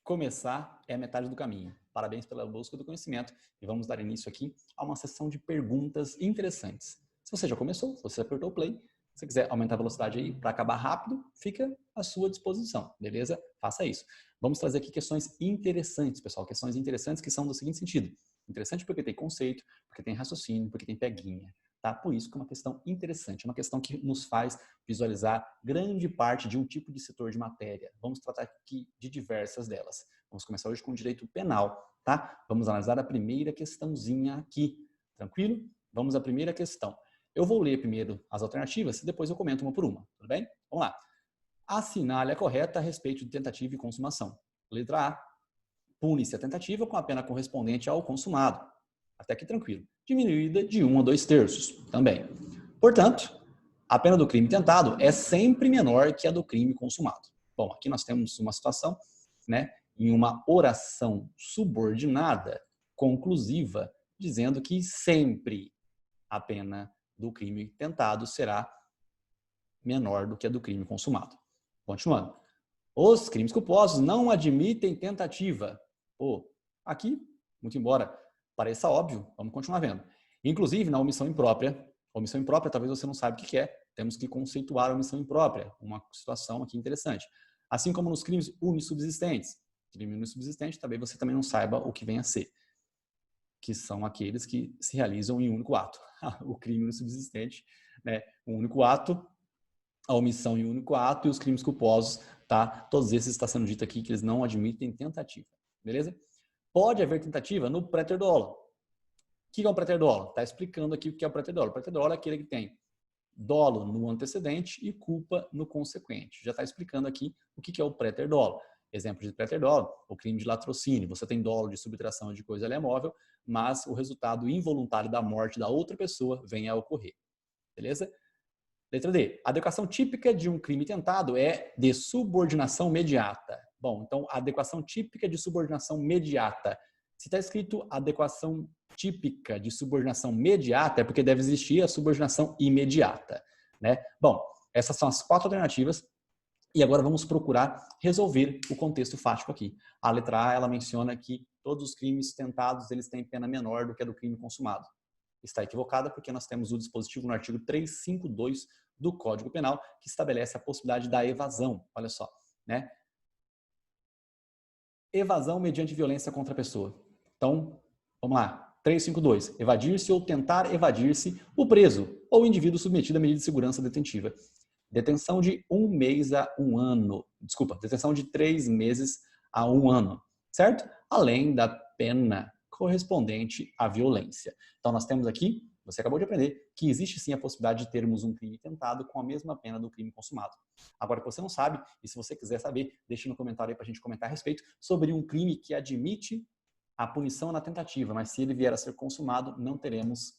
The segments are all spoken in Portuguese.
Começar é a metade do caminho. Parabéns pela busca do conhecimento e vamos dar início aqui a uma sessão de perguntas interessantes. Se você já começou, se você apertou o play, se você quiser aumentar a velocidade aí para acabar rápido, fica à sua disposição, beleza? Faça isso. Vamos trazer aqui questões interessantes, pessoal, questões interessantes que são do seguinte sentido. Interessante porque tem conceito, porque tem raciocínio, porque tem peguinha. Tá? Por isso que é uma questão interessante, é uma questão que nos faz visualizar grande parte de um tipo de setor de matéria. Vamos tratar aqui de diversas delas. Vamos começar hoje com o direito penal, tá? Vamos analisar a primeira questãozinha aqui, tranquilo? Vamos à primeira questão. Eu vou ler primeiro as alternativas e depois eu comento uma por uma, tudo bem? Vamos lá. Assinale a correta a respeito de tentativa e consumação. Letra A. Pune-se a tentativa com a pena correspondente ao consumado. Até aqui tranquilo. Diminuída de 1 a 2/3 também. Portanto, a pena do crime tentado é sempre menor que a do crime consumado. Bom, aqui nós temos uma situação, né, em uma oração subordinada, conclusiva, dizendo que sempre a pena do crime tentado será menor do que a do crime consumado. Continuando. Os crimes culposos não admitem tentativa. Pô, aqui, muito embora pareça óbvio, vamos continuar vendo. Inclusive, na omissão imprópria talvez você não saiba o que é, temos que conceituar a omissão imprópria, uma situação aqui interessante. Assim como nos crimes unissubsistentes. Crime unissubsistente, talvez você também não saiba o que vem a ser, que são aqueles que se realizam em um único ato. O crime unissubsistente, né, um único ato, a omissão em um único ato e os crimes culposos, tá? Todos esses está sendo dito aqui que eles não admitem tentativa, beleza? Pode haver tentativa no préter dolo. O que é um préter dolo? Está explicando aqui o que é o préter dolo. O préter dolo é aquele que tem dolo no antecedente e culpa no consequente. Já está explicando aqui o que é o préter dolo. Exemplo de préter dolo, o crime de latrocínio. Você tem dolo de subtração de coisa alheimóvel, mas o resultado involuntário da morte da outra pessoa vem a ocorrer. Beleza? Letra D. A adequação típica de um crime tentado é de subordinação mediata. Bom, então, a adequação típica de subordinação mediata. Se está escrito adequação típica de subordinação mediata, é porque deve existir a subordinação imediata, né? Bom, essas são as 4 alternativas. E agora vamos procurar resolver o contexto fático aqui. A letra A, ela menciona que todos os crimes tentados, eles têm pena menor do que a do crime consumado. Está equivocada porque nós temos o dispositivo no artigo 352 do Código Penal que estabelece a possibilidade da evasão. Olha só, né? Evasão mediante violência contra a pessoa. Então, vamos lá. 352. Evadir-se ou tentar evadir-se o preso ou o indivíduo submetido à medida de segurança detentiva. Detenção de 1 mês a 1 ano. Desculpa, detenção de 3 meses a 1 ano. Certo? Além da pena correspondente à violência. Então, nós temos aqui, você acabou de aprender, que existe sim a possibilidade de termos um crime tentado com a mesma pena do crime consumado. Agora, que você não sabe, e se você quiser saber, deixe no comentário aí para a gente comentar a respeito sobre um crime que admite a punição na tentativa, mas se ele vier a ser consumado, não teremos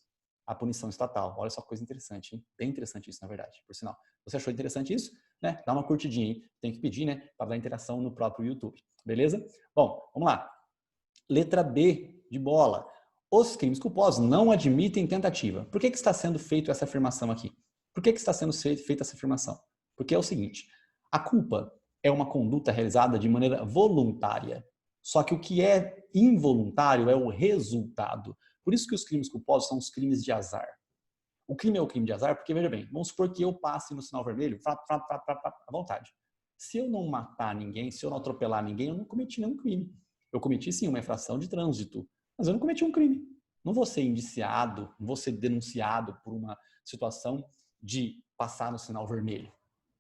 a punição estatal. Olha só que coisa interessante, hein? Bem interessante isso, na verdade, por sinal. Você achou interessante isso? Né? Dá uma curtidinha aí, tem que pedir, né? Para dar interação no próprio YouTube, beleza? Bom, vamos lá. Letra B de bola. Os crimes culposos não admitem tentativa. Por que está sendo feita essa afirmação aqui? Por que está sendo feita essa afirmação? Porque é o seguinte, a culpa é uma conduta realizada de maneira voluntária. Só que o que é involuntário é o resultado. Por isso que os crimes culposos são os crimes de azar. O crime é o crime de azar porque, veja bem, vamos supor que eu passe no sinal vermelho à vontade. Se eu não matar ninguém, se eu não atropelar ninguém, eu não cometi nenhum crime. Eu cometi sim uma infração de trânsito, mas eu não cometi um crime. Não vou ser indiciado, não vou ser denunciado por uma situação de passar no sinal vermelho.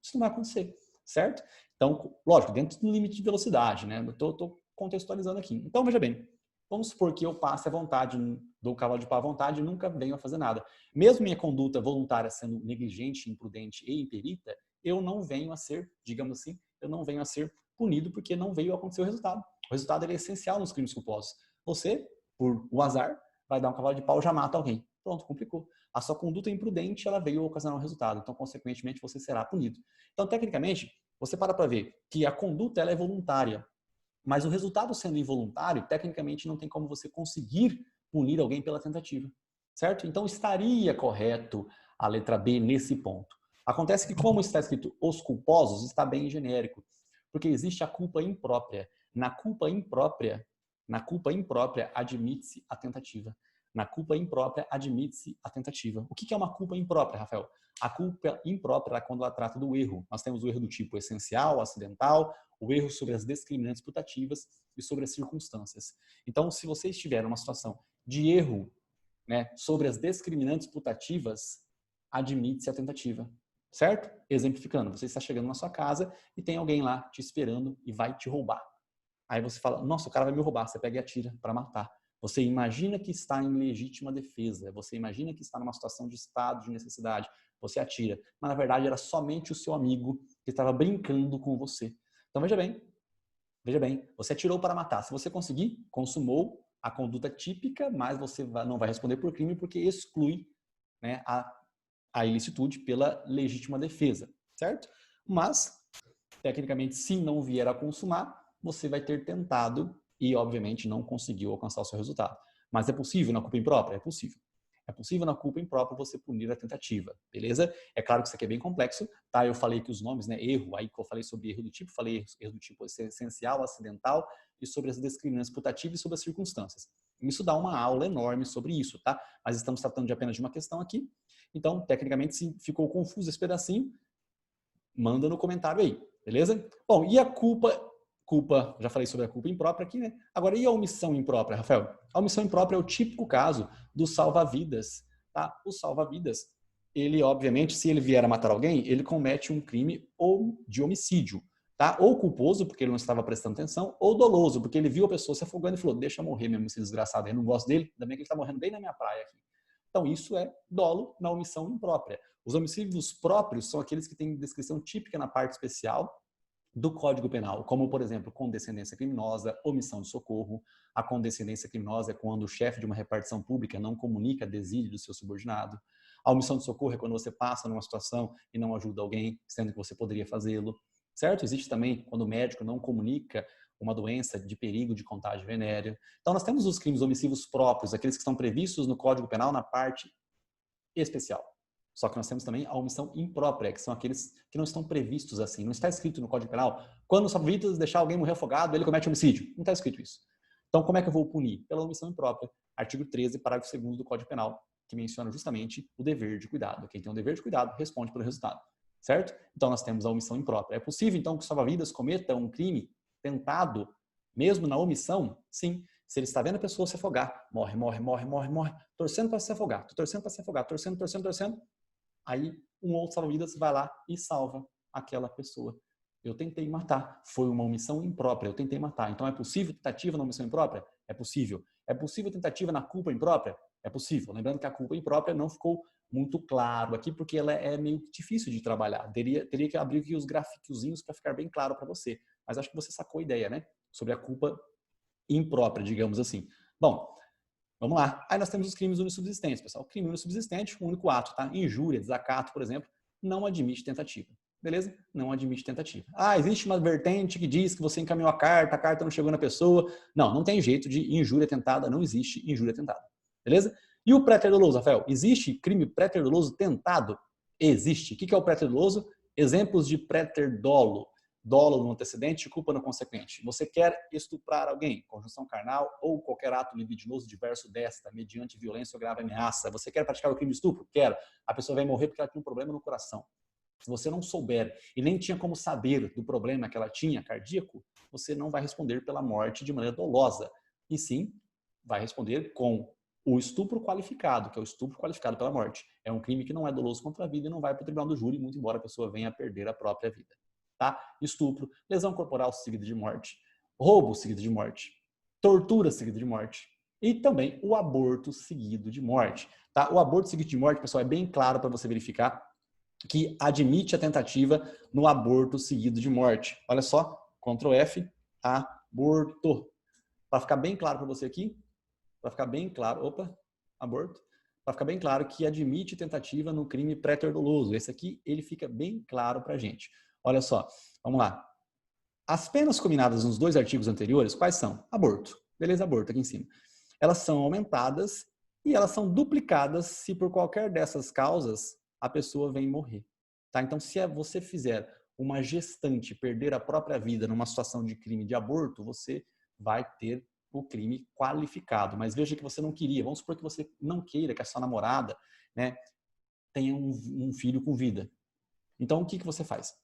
Isso não vai acontecer, certo? Então, lógico, dentro do limite de velocidade, né? Eu estou contextualizando aqui. Então, veja bem, vamos supor que eu passe à vontade, dou o cavalo de pau à vontade e nunca venho a fazer nada. Mesmo minha conduta voluntária sendo negligente, imprudente e imperita, eu não venho a ser, digamos assim, eu não venho a ser punido porque não veio a acontecer o resultado. O resultado é essencial nos crimes culposos. Você, por o azar, vai dar um cavalo de pau e já mata alguém. Pronto, complicou. A sua conduta imprudente, ela veio a ocasionar um resultado. Então, consequentemente, você será punido. Então, tecnicamente, você para ver que a conduta ela é voluntária. Mas o resultado sendo involuntário, tecnicamente não tem como você conseguir punir alguém pela tentativa. Certo? Então, estaria correto a letra B nesse ponto. Acontece que, como está escrito os culposos, está bem genérico. Porque existe a culpa imprópria. Na culpa imprópria admite-se a tentativa. Na culpa imprópria admite-se a tentativa. O que é uma culpa imprópria, Rafael? A culpa imprópria é quando ela trata do erro. Nós temos o erro do tipo essencial, acidental, o erro sobre as discriminantes putativas e sobre as circunstâncias. Então, se você estiver numa situação de erro, né, sobre as discriminantes putativas, admite-se a tentativa. Certo? Exemplificando, você está chegando na sua casa e tem alguém lá te esperando e vai te roubar. Aí você fala, nossa, o cara vai me roubar. Você pega e atira para matar. Você imagina que está em legítima defesa. Você imagina que está numa situação de estado de necessidade. Você atira. Mas, na verdade, era somente o seu amigo que estava brincando com você. Então, veja bem, você atirou para matar. Se você conseguir, consumou a conduta típica, mas você não vai responder por crime porque exclui, né, a ilicitude pela legítima defesa, certo? Mas, tecnicamente, se não vier a consumar, você vai ter tentado e, obviamente, não conseguiu alcançar o seu resultado. Mas é possível na culpa imprópria? É possível. É possível na culpa imprópria você punir a tentativa, beleza? É claro que isso aqui é bem complexo, tá? Eu falei que os nomes, né? Erro, aí que eu falei sobre erro do tipo, falei erro do tipo essencial, acidental e sobre as discriminantes putativas e sobre as circunstâncias. Isso dá uma aula enorme sobre isso, tá? Mas estamos tratando de apenas de uma questão aqui. Então, tecnicamente, se ficou confuso esse pedacinho, manda no comentário aí, beleza? Bom, e a culpa, já falei sobre a culpa imprópria aqui, né? Agora, e a omissão imprópria, Rafael? A omissão imprópria é o típico caso do salva-vidas, tá? O salva-vidas, ele, obviamente, se ele vier a matar alguém, ele comete um crime ou de homicídio, tá? Ou culposo, porque ele não estava prestando atenção, ou doloso, porque ele viu a pessoa se afogando e falou, deixa morrer mesmo esse desgraçado, eu não gosto dele, ainda bem que ele está morrendo bem na minha praia aqui. Então, isso é dolo na omissão imprópria. Os homicídios próprios são aqueles que têm descrição típica na parte especial do Código Penal, como, por exemplo, condescendência criminosa, omissão de socorro. A condescendência criminosa é quando o chefe de uma repartição pública não comunica a desídia do seu subordinado. A omissão de socorro é quando você passa numa situação e não ajuda alguém, sendo que você poderia fazê-lo. Certo? Existe também quando o médico não comunica uma doença de perigo de contágio venérea. Então, nós temos os crimes omissivos próprios, aqueles que estão previstos no Código Penal na parte especial. Só que nós temos também a omissão imprópria, que são aqueles que não estão previstos assim. Não está escrito no Código Penal, quando o salva-vidas deixar alguém morrer afogado, ele comete homicídio. Não está escrito isso. Então, como é que eu vou punir? Pela omissão imprópria. Artigo 13, parágrafo 2º do Código Penal, que menciona justamente o dever de cuidado. Quem tem o dever de cuidado responde pelo resultado. Certo? Então, nós temos a omissão imprópria. É possível, então, que o salva-vidas cometa um crime tentado, mesmo na omissão? Sim. Se ele está vendo a pessoa se afogar, morre, torcendo para se afogar, torcendo, aí um outro salva-vidas vai lá e salva aquela pessoa. Eu tentei matar, foi uma omissão imprópria, eu tentei matar. Então é possível tentativa na omissão imprópria? É possível. É possível tentativa na culpa imprópria? É possível. Lembrando que a culpa imprópria não ficou muito claro aqui, porque ela é meio difícil de trabalhar. Teria que abrir aqui os grafiquezinhos para ficar bem claro para você. Mas acho que você sacou a ideia, né? Sobre a culpa imprópria, digamos assim. Bom, vamos lá. Aí nós temos os crimes unissubsistentes, pessoal. O crime unissubsistente, um único ato, tá? Injúria, desacato, por exemplo, não admite tentativa. Beleza? Não admite tentativa. Ah, existe uma vertente que diz que você encaminhou a carta não chegou na pessoa. Não, não tem jeito de injúria tentada, não existe injúria tentada. Beleza? E o pré-ter-doloso, Rafael? Existe crime pré-ter-doloso tentado? Existe. O que é o pré-ter-doloso? Exemplos de pré-ter-dolo. Dolo no antecedente e culpa no consequente. Você quer estuprar alguém, conjunção carnal ou qualquer ato libidinoso diverso desta, mediante violência ou grave ameaça. Você quer praticar o crime de estupro? Quero. A pessoa vai morrer porque ela tem um problema no coração. Se você não souber e nem tinha como saber do problema que ela tinha, cardíaco, você não vai responder pela morte de maneira dolosa. E sim, vai responder com o estupro qualificado, que é o estupro qualificado pela morte. É um crime que não é doloso contra a vida e não vai para o tribunal do júri, muito embora a pessoa venha a perder a própria vida. Tá? Estupro, lesão corporal seguida de morte, roubo seguido de morte, tortura seguida de morte e também o aborto seguido de morte. Tá? O aborto seguido de morte, pessoal, é bem claro para você verificar que admite a tentativa no aborto seguido de morte. Olha só, Ctrl F, aborto. Para ficar bem claro para você aqui, para ficar bem claro, aborto, para ficar bem claro que admite tentativa no crime pré-ter-doloso. Esse aqui, ele fica bem claro para a gente. Olha só, vamos lá. As penas combinadas nos dois artigos anteriores, quais são? Aborto. Beleza, aborto aqui em cima. Elas são aumentadas e elas são duplicadas se por qualquer dessas causas a pessoa vem morrer. Tá? Então, se você fizer uma gestante perder a própria vida numa situação de crime de aborto, você vai ter o crime qualificado. Mas veja que você não queria. Vamos supor que você não queira que a sua namorada, né, tenha um filho com vida. Então, o que você faz?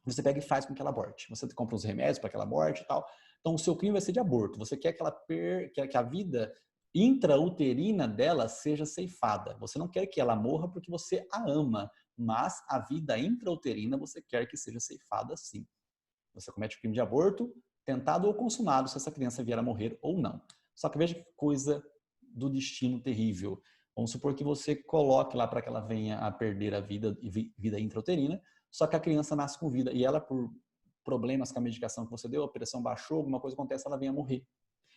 Você pega e faz com que ela aborte. Você compra os remédios para que ela aborte e tal. Então, o seu crime vai ser de aborto. Você quer que que a vida intrauterina dela seja ceifada. Você não quer que ela morra porque você a ama, mas a vida intrauterina você quer que seja ceifada sim. Você comete o crime de aborto, tentado ou consumado, se essa criança vier a morrer ou não. Só que veja que coisa do destino terrível. Vamos supor que você coloque lá para que ela venha a perder a vida intrauterina, só que a criança nasce com vida e ela, por problemas com a medicação que você deu, a pressão baixou, alguma coisa acontece, ela vem a morrer.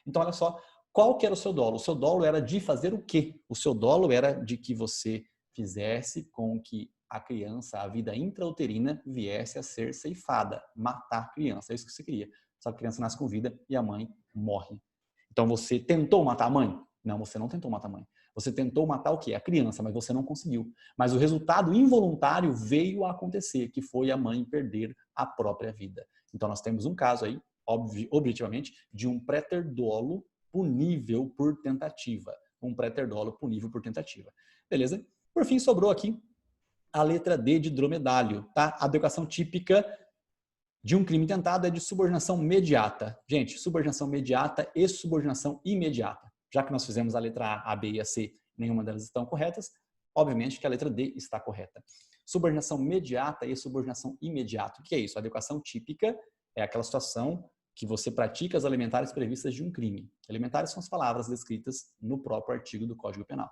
Então, olha só, qual que era o seu dolo? O seu dolo era de fazer o quê? O seu dolo era de que você fizesse com que a criança, a vida intrauterina, viesse a ser ceifada, matar a criança. É isso que você queria. Só que a criança nasce com vida e a mãe morre. Então, você tentou matar a mãe? Não, você não tentou matar a mãe. Você tentou matar o quê? A criança, mas você não conseguiu. Mas o resultado involuntário veio a acontecer, que foi a mãe perder a própria vida. Então, nós temos um caso aí, objetivamente, de um préter-dolo punível por tentativa. Um préter-dolo punível por tentativa. Beleza? Por fim, sobrou aqui a letra D de dromedálio, tá? A adequação típica de um crime tentado é de subordinação mediata. Gente, subordinação mediata e subordinação imediata. Já que nós fizemos a letra A, B e a C, nenhuma delas estão corretas, obviamente que a letra D está correta. Subordinação mediata e subordinação imediata. O que é isso? A adequação típica é aquela situação que você pratica as elementares previstas de um crime. Elementares são as palavras descritas no próprio artigo do Código Penal.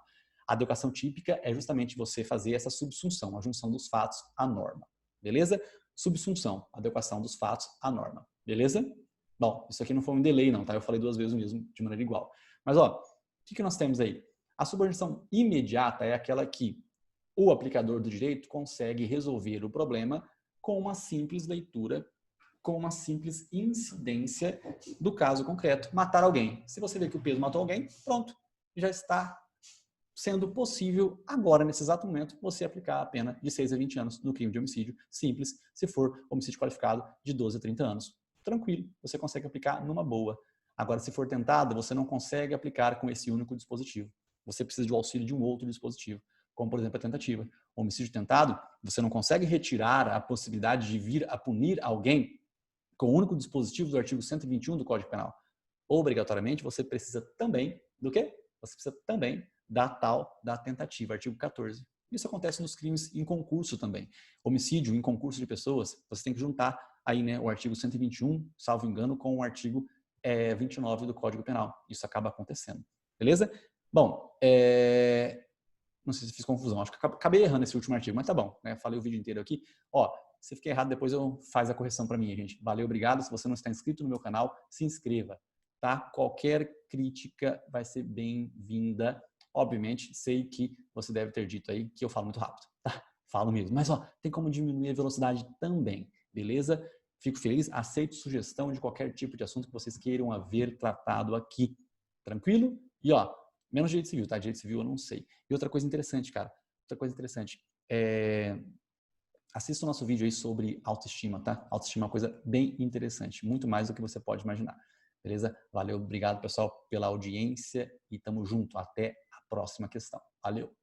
A adequação típica é justamente você fazer essa subsunção, a junção dos fatos à norma. Beleza? Subsunção, adequação dos fatos à norma. Beleza? Bom, isso aqui não foi um delay não, tá? Eu falei duas vezes o mesmo de maneira igual. Mas, ó, o que nós temos aí? A subordinação imediata é aquela que o aplicador do direito consegue resolver o problema com uma simples leitura, com uma simples incidência do caso concreto, matar alguém. Se você vê que o Pedro matou alguém, pronto, já está sendo possível agora, nesse exato momento, você aplicar a pena de 6 a 20 anos no crime de homicídio simples, se for homicídio qualificado de 12 a 30 anos. Tranquilo, você consegue aplicar numa boa. Agora, se for tentado, você não consegue aplicar com esse único dispositivo. Você precisa do auxílio de um outro dispositivo, como, por exemplo, a tentativa. O homicídio tentado, você não consegue retirar a possibilidade de vir a punir alguém com o único dispositivo do artigo 121 do Código Penal. Obrigatoriamente, você precisa também do quê? Você precisa também da tentativa, artigo 14. Isso acontece nos crimes em concurso também. Homicídio em concurso de pessoas, você tem que juntar aí, né, o artigo 121, salvo engano, com o artigo 29 do Código Penal. Isso acaba acontecendo. Beleza? Bom, não sei se fiz confusão, acho que acabei errando esse último artigo, mas tá bom, né? Falei o vídeo inteiro aqui. Ó, se fiquei errado, depois eu faz a correção para mim, gente. Valeu, obrigado. Se você não está inscrito no meu canal, se inscreva, tá? Qualquer crítica vai ser bem-vinda. Obviamente, sei que você deve ter dito aí que eu falo muito rápido, tá? Falo mesmo. Mas, ó, tem como diminuir a velocidade também, beleza? Fico feliz, aceito sugestão de qualquer tipo de assunto que vocês queiram haver tratado aqui. Tranquilo? E, ó, menos direito civil, tá? Direito civil eu não sei. E outra coisa interessante, cara. Outra coisa interessante. Assista o nosso vídeo aí sobre autoestima, tá? Autoestima é uma coisa bem interessante. Muito mais do que você pode imaginar. Beleza? Valeu, obrigado, pessoal, pela audiência e tamo junto. Até a próxima questão. Valeu!